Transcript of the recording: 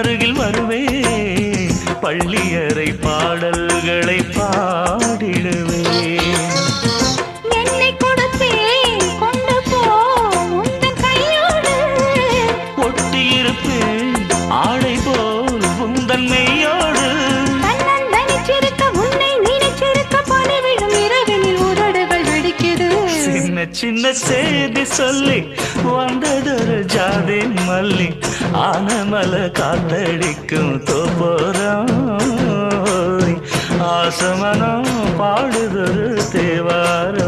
அருகில் வருவேன், பள்ளியறை பாடல்களை பாடிடுவேன். என்னை கொடுத்தேன் கொண்டு போ உந்தன் கையோடு, ஒட்டியிருப்பேன் ஆடை போல் உந்தன் மெய்யோடு. தன்னந்தனிச்சிருக்க உன்னை நினைச்சிருக்க பணிவிடும் இரவினில் உதடுகள் வெடிக்குது. சின்ன சின்ன செய்தி சொல்லி வந்ததொரு ஜாதி மல்லி, ஆனமல காத்தடிக்கும் தோப்போரம், ஆசமனம் பாடுதொரு தேவார